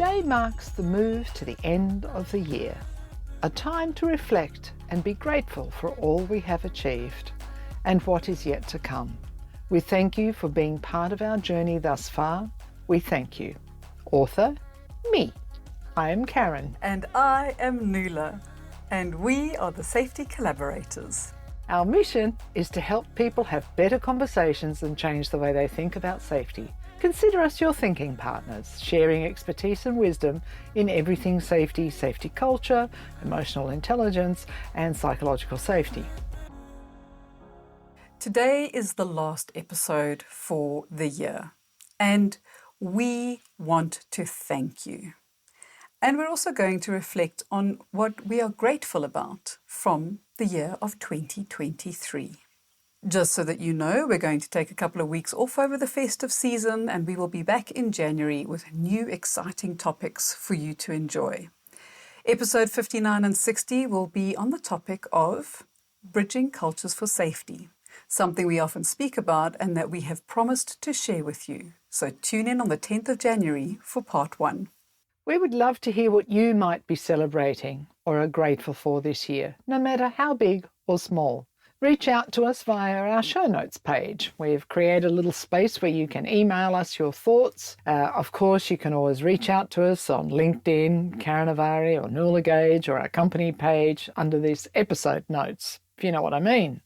Today marks the move to the end of the year, a time to reflect and be grateful for all we have achieved and what is yet to come. We thank you for being part of our journey thus far. We thank you. Author, me. I am Karin. And I am Nuala. And we are the Safety Collaborators. Our mission is to help people have better conversations and change the way they think about safety. Consider us your thinking partners, sharing expertise and wisdom in everything safety, safety culture, emotional intelligence, and psychological safety. Today is the last episode for the year, and we want to thank you. And we're also going to reflect on what we are grateful about from the year of 2023. Just so that you know, we're going to take a couple of weeks off over the festive season, and we will be back in January with new exciting topics for you to enjoy. Episode 59 and 60 will be on the topic of bridging cultures for safety, something we often speak about and that we have promised to share with you. So tune in on the 10th of January for part 1. We would love to hear what you might be celebrating or are grateful for this year, no matter how big or small. Reach out to us via our show notes page. We've created a little space where you can email us your thoughts. Of course, you can always reach out to us on LinkedIn, Karin Ovari or Nuala Gage, or our company page under these episode notes, if you know what I mean.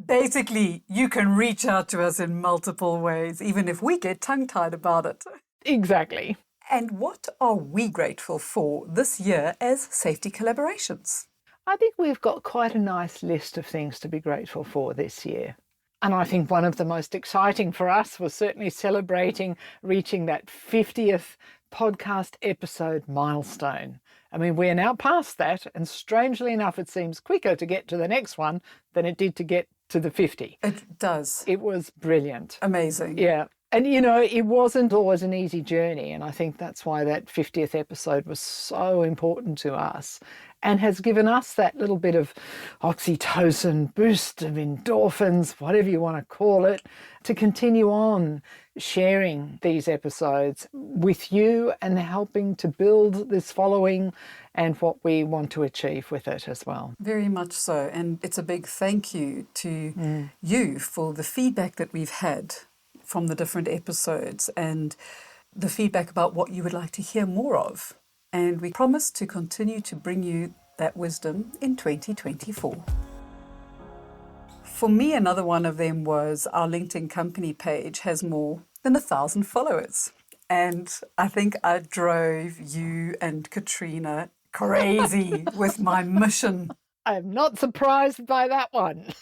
Basically, you can reach out to us in multiple ways, even if we get tongue-tied about it. Exactly. And what are we grateful for this year as Safety Collaborations? I think we've got quite a nice list of things to be grateful for this year. And I think one of the most exciting for us was certainly celebrating reaching that 50th podcast episode milestone. I mean, we're now past that, and strangely enough, it seems quicker to get to the next one than it did to get to the 50. It does. It was brilliant. Amazing. Yeah. And, you know, it wasn't always an easy journey. And I think that's why that 50th episode was so important to us and has given us that little bit of oxytocin, boost of endorphins, whatever you want to call it, to continue on sharing these episodes with you and helping to build this following and what we want to achieve with it as well. Very much so. And it's a big thank you to you for the feedback that we've had from the different episodes and the feedback about what you would like to hear more of. And we promise to continue to bring you that wisdom in 2024. For me, another one of them was our LinkedIn company page has more than 1,000 followers. And I think I drove you and Katrina crazy with my mission. I'm not surprised by that one.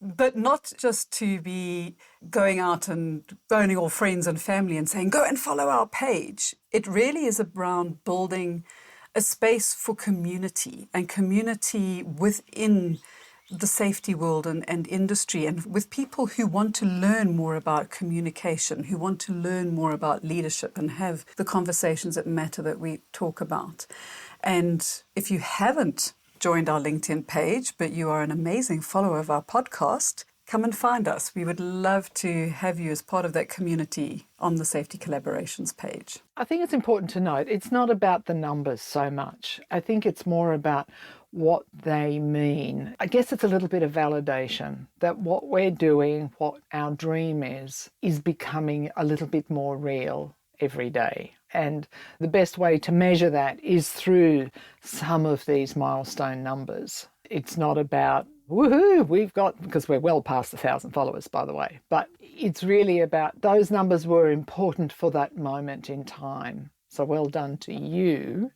But not just to be going out and phoning all friends and family and saying, go and follow our page. It really is around building a space for community and community within the safety world and industry, and with people who want to learn more about communication, who want to learn more about leadership and have the conversations that matter that we talk about. And if you haven't joined our LinkedIn page, but you are an amazing follower of our podcast, come and find us. We would love to have you as part of that community on the Safety Collaborations page. I think it's important to note it's not about the numbers so much. I think it's more about what they mean. I guess it's a little bit of validation that what we're doing, what our dream is becoming a little bit more real every day. And the best way to measure that is through some of these milestone numbers. It's not about, woohoo, we've got, because we're well past 1,000 followers, by the way, but it's really about those numbers were important for that moment in time. So well done to you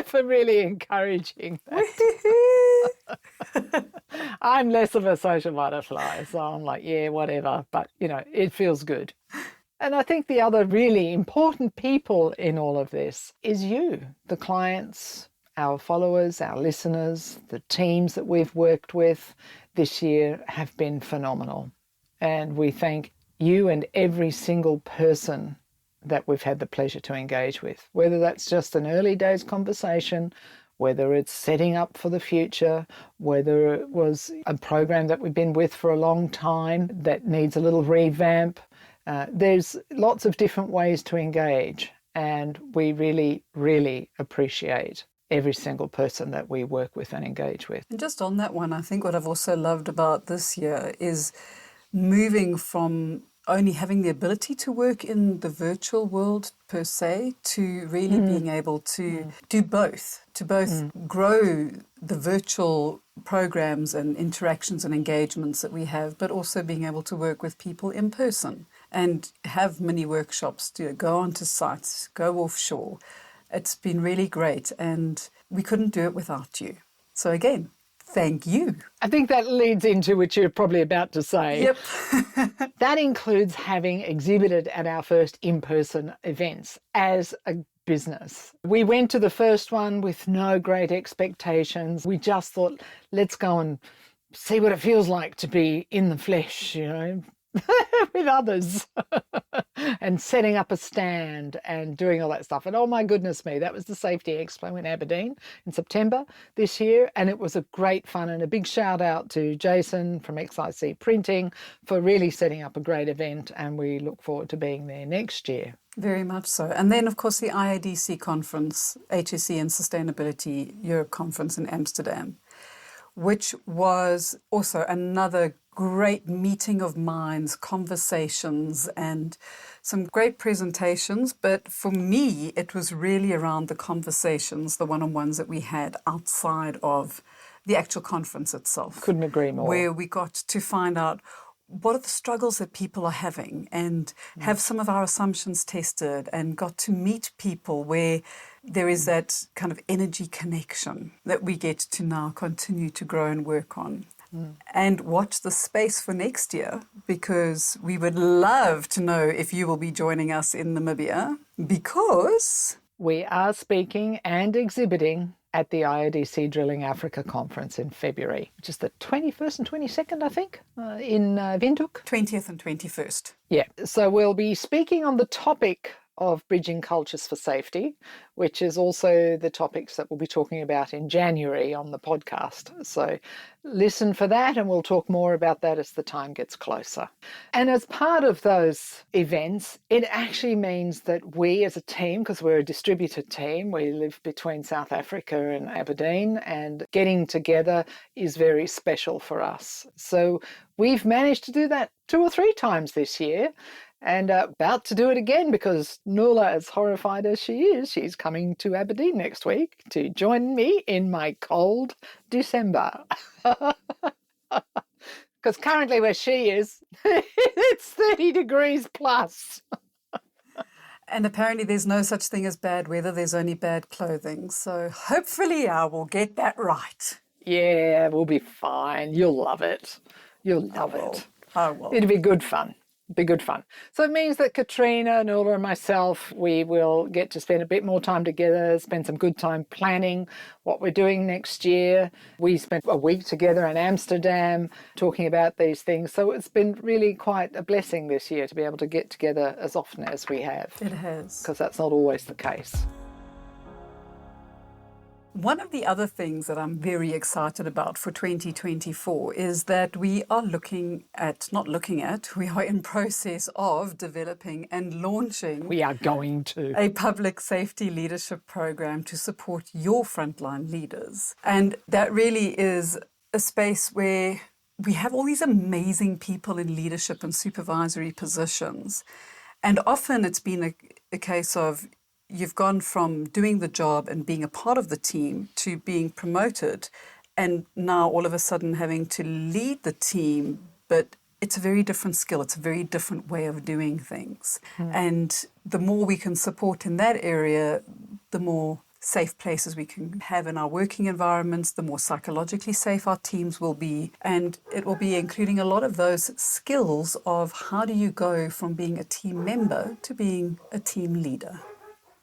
for really encouraging that. I'm less of a social butterfly, so I'm like, yeah, whatever, but, you know, it feels good. And I think the other really important people in all of this is you, the clients, our followers, our listeners, the teams that we've worked with this year have been phenomenal. And we thank you and every single person that we've had the pleasure to engage with, whether that's just an early days conversation, whether it's setting up for the future, whether it was a program that we've been with for a long time that needs a little revamp. There's lots of different ways to engage, and we really, really appreciate every single person that we work with and engage with. And just on that one, I think what I've also loved about this year is moving from only having the ability to work in the virtual world per se to really being able to do both, to both grow the virtual programs and interactions and engagements that we have, but also being able to work with people in person and have mini workshops, to go onto sites, go offshore. It's been really great, and we couldn't do it without you. So again, thank you. I think that leads into what you're probably about to say. Yep. That includes having exhibited at our first in-person events as a business. We went to the first one with no great expectations. We just thought, let's go and see what it feels like to be in the flesh, with others and setting up a stand and doing all that stuff. And oh my goodness me, that was the Safety Expo in Aberdeen in September this year. And it was a great fun, and a big shout out to Jason from XIC Printing for really setting up a great event. And we look forward to being there next year. Very much so. And then, of course, the IADC conference, HSE and Sustainability Europe Conference in Amsterdam, which was also another great meeting of minds, conversations, and some great presentations. But for me, it was really around the conversations, the one-on-ones that we had outside of the actual conference itself. Couldn't agree more. Where we got to find out what are the struggles that people are having and have some of our assumptions tested, and got to meet people where there is that kind of energy connection that we get to now continue to grow and work on. And watch the space for next year, because we would love to know if you will be joining us in Namibia, because we are speaking and exhibiting at the IODC Drilling Africa Conference in February, which is the 21st and 22nd, I think, in Windhoek. 20th and 21st. Yeah, so we'll be speaking on the topic of bridging cultures for safety, which is also the topics that we'll be talking about in January on the podcast. So listen for that, and we'll talk more about that as the time gets closer. And as part of those events, it actually means that we as a team, because we're a distributed team, we live between South Africa and Aberdeen, and getting together is very special for us. So we've managed to do that 2 or 3 times this year, and about to do it again, because Nuala, as horrified as she is, she's coming to Aberdeen next week to join me in my cold December. Because currently where she is, it's 30 degrees plus. And apparently there's no such thing as bad weather, there's only bad clothing. So hopefully I will get that right. Yeah, we'll be fine. You'll love it. You'll love it. I will. It'll be good fun. Be good fun. So it means that Katrina, Nuala and myself, we will get to spend a bit more time together, spend some good time planning what we're doing next year. We spent a week together in Amsterdam talking about these things. So it's been really quite a blessing this year to be able to get together as often as we have. It has. Because that's not always the case. One of the other things that I'm very excited about for 2024 is that we are we are in process of developing and launching. We are going to. A public safety leadership program to support your frontline leaders. And that really is a space where we have all these amazing people in leadership and supervisory positions. And often it's been a case of you've gone from doing the job and being a part of the team to being promoted, and now all of a sudden having to lead the team, but it's a very different skill. It's a very different way of doing things. And the more we can support in that area, the more safe places we can have in our working environments, the more psychologically safe our teams will be. And it will be including a lot of those skills of how do you go from being a team member to being a team leader.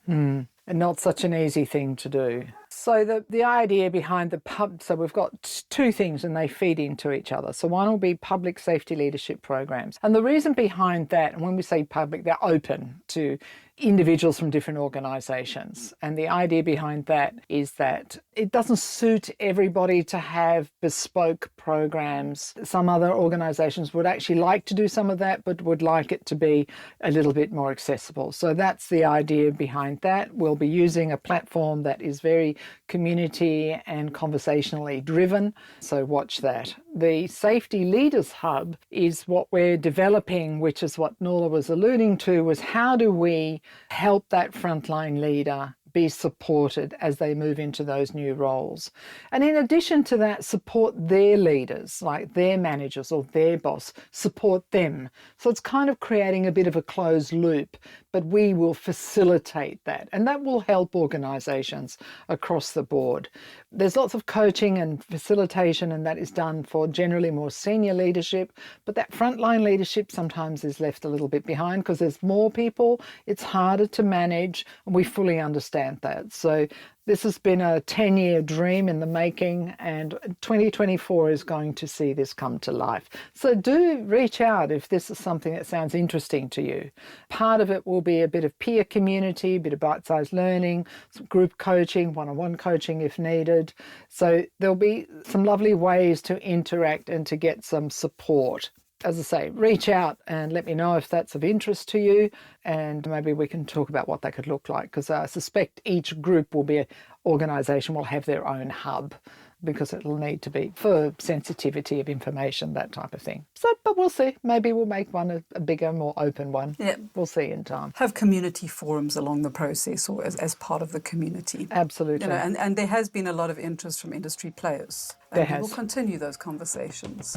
And not such an easy thing to do. So the idea behind so we've got 2 things and they feed into each other. So one will be public safety leadership programs. And the reason behind that, and when we say public, they're open to individuals from different organisations. And the idea behind that is that it doesn't suit everybody to have bespoke programs. Some other organisations would actually like to do some of that, but would like it to be a little bit more accessible. So that's the idea behind that. We'll be using a platform that is very community and conversationally driven. So watch that. The Safety Leaders Hub is what we're developing, which is what Nuala was alluding to, was how do we help that frontline leader be supported as they move into those new roles. And in addition to that, support their leaders, like their managers or their boss, support them. So it's kind of creating a bit of a closed loop, but we will facilitate that. And that will help organisations across the board. There's lots of coaching and facilitation, and that is done for generally more senior leadership, but that frontline leadership sometimes is left a little bit behind because there's more people, it's harder to manage, and we fully understand that. So this has been a 10-year dream in the making, and 2024 is going to see this come to life. So do reach out if this is something that sounds interesting to you. Part of it will be a bit of peer community, a bit of bite-sized learning, some group coaching, one-on-one coaching if needed. So there'll be some lovely ways to interact and to get some support. As I say, reach out and let me know if that's of interest to you, and maybe we can talk about what that could look like, because I suspect each group will be an organisation will have their own hub, because it'll need to be for sensitivity of information, that type of thing. So, but we'll see. Maybe we'll make one a bigger, more open one. Yeah. We'll see in time. Have community forums along the process or as part of the community. Absolutely. You know, and there has been a lot of interest from industry players. And we will continue those conversations.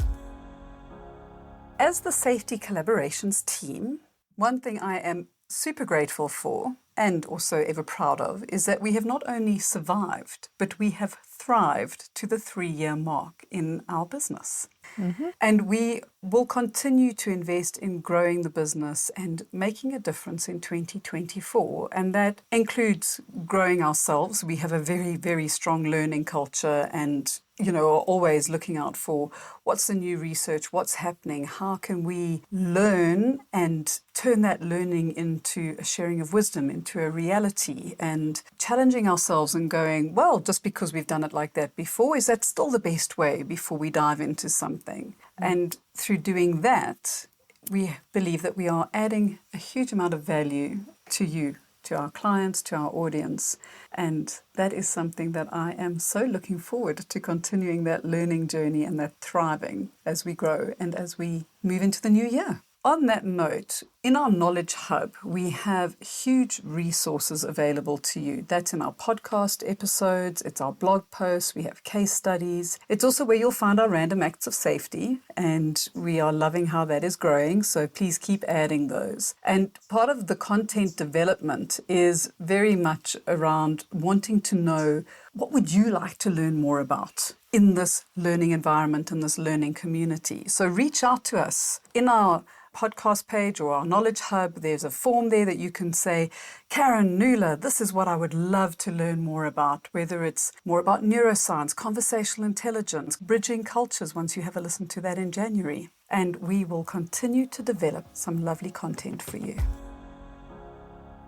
As the Safety Collaborations team, one thing I am super grateful for and also ever proud of is that we have not only survived, but we have thrived to the 3-year mark in our business. Mm-hmm. And we will continue to invest in growing the business and making a difference in 2024. And that includes growing ourselves. We have a very, very strong learning culture and are always looking out for what's the new research, what's happening, how can we learn and turn that learning into a sharing of wisdom, into a reality, and challenging ourselves and going, well, just because we've done it like that before, is that still the best way before we dive into something? And through doing that, we believe that we are adding a huge amount of value to you, to our clients, to our audience. And that is something that I am so looking forward to continuing that learning journey and that thriving as we grow and as we move into the new year. On that note, in our Knowledge Hub, we have huge resources available to you. That's in our podcast episodes, it's our blog posts, we have case studies. It's also where you'll find our random acts of safety, and we are loving how that is growing, so please keep adding those. And part of the content development is very much around wanting to know, what would you like to learn more about in this learning environment, in this learning community? So reach out to us. In our podcast page or our Knowledge Hub, there's a form there that you can say, Karin, Nuala, this is what I would love to learn more about, whether it's more about neuroscience, conversational intelligence, bridging cultures, once you have a listen to that in January. And we will continue to develop some lovely content for you.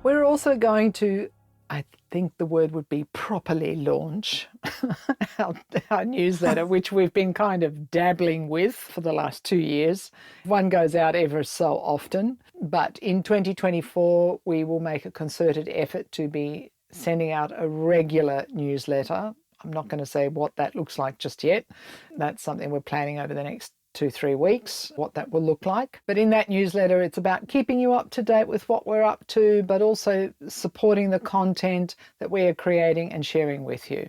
We're also going to, I think the word would be properly launch our newsletter, which we've been kind of dabbling with for the last 2 years. One goes out ever so often, but in 2024, we will make a concerted effort to be sending out a regular newsletter. I'm not going to say what that looks like just yet. That's something we're planning over the next 2-3 weeks, what that will look like. But in that newsletter, it's about keeping you up to date with what we're up to, but also supporting the content that we are creating and sharing with you.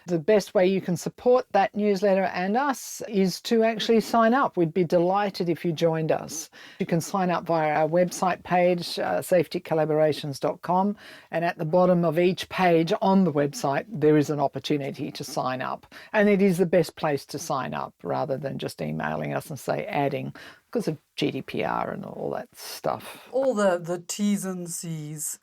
The best way you can support that newsletter and us is to actually sign up. We'd be delighted if you joined us. You can sign up via our website page, safetycollaborations.com, and at the bottom of each page on the website, there is an opportunity to sign up. And it is the best place to sign up rather than just emailing us and say adding, because of GDPR and all that stuff. All the T's and C's.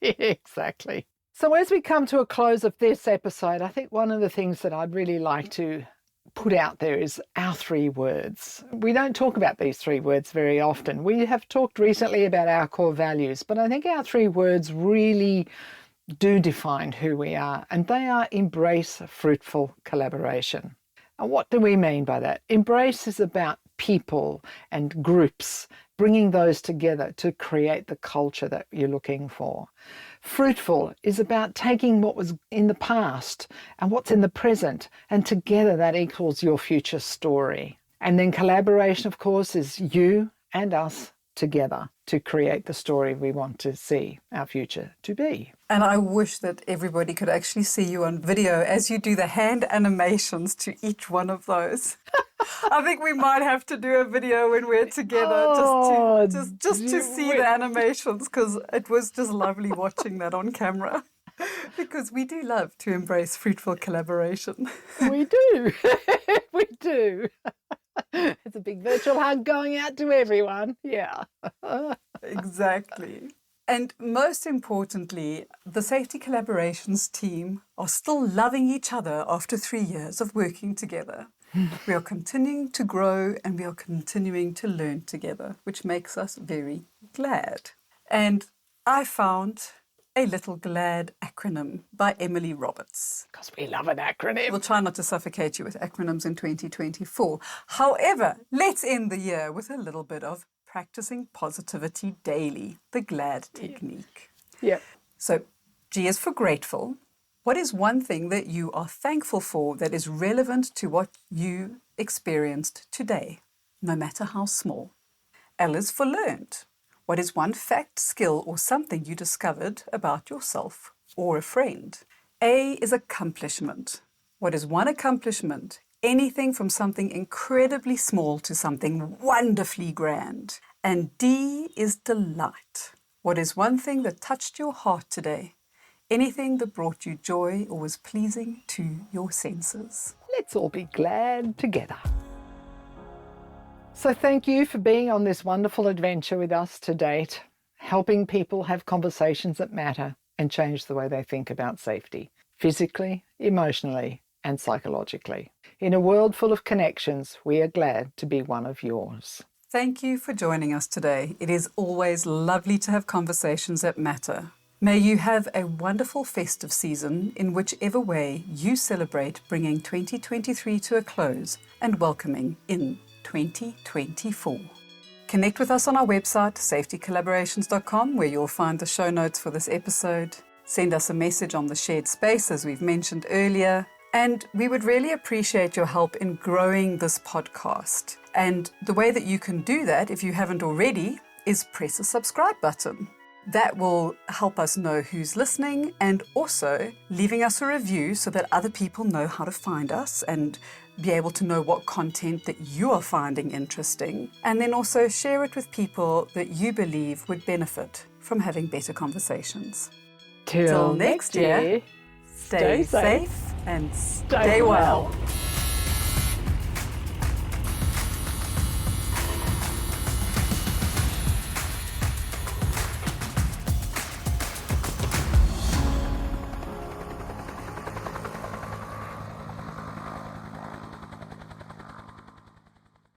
Exactly. So as we come to a close of this episode, I think one of the things that I'd really like to put out there is our 3 words. We don't talk about these 3 words very often. We have talked recently about our core values, but I think our 3 words really do define who we are, and they are embrace fruitful collaboration. And what do we mean by that? Embrace is about people and groups, bringing those together to create the culture that you're looking for. Fruitful is about taking what was in the past and what's in the present, and together that equals your future story. And then collaboration, of course, is you and us together to create the story we want to see our future to be. And I wish that everybody could actually see you on video as you do the hand animations to each one of those. I think we might have to do a video when we're together just to see the animations, because it was just lovely watching that on camera. Because we do love to embrace fruitful collaboration. We do. We do. It's a big virtual hug going out to everyone. Yeah. Exactly. And most importantly, the Safety Collaborations team are still loving each other after 3 years of working together. We are continuing to grow and we are continuing to learn together, which makes us very glad. And I found a little GLAD acronym by Emily Roberts. Because we love an acronym. We'll try not to suffocate you with acronyms in 2024. However, let's end the year with a little bit of practicing positivity daily, the GLAD technique. Yeah. So G is for grateful. What is one thing that you are thankful for that is relevant to what you experienced today, no matter how small? L is for learned. What is one fact, skill, or something you discovered about yourself or a friend? A is accomplishment. What is one accomplishment? Anything from something incredibly small to something wonderfully grand. And D is delight. What is one thing that touched your heart today? Anything that brought you joy or was pleasing to your senses. Let's all be glad together. So thank you for being on this wonderful adventure with us to date, helping people have conversations that matter and change the way they think about safety, physically, emotionally, and psychologically. In a world full of connections, we are glad to be one of yours. Thank you for joining us today. It is always lovely to have conversations that matter. May you have a wonderful festive season in whichever way you celebrate bringing 2023 to a close and welcoming in 2024. Connect with us on our website, safetycollaborations.com, where you'll find the show notes for this episode. Send us a message on the shared space, as we've mentioned earlier. And we would really appreciate your help in growing this podcast. And the way that you can do that, if you haven't already, is press the subscribe button. That will help us know who's listening, and also leaving us a review so that other people know how to find us and be able to know what content that you are finding interesting. And then also share it with people that you believe would benefit from having better conversations. Till next year, stay safe and stay well.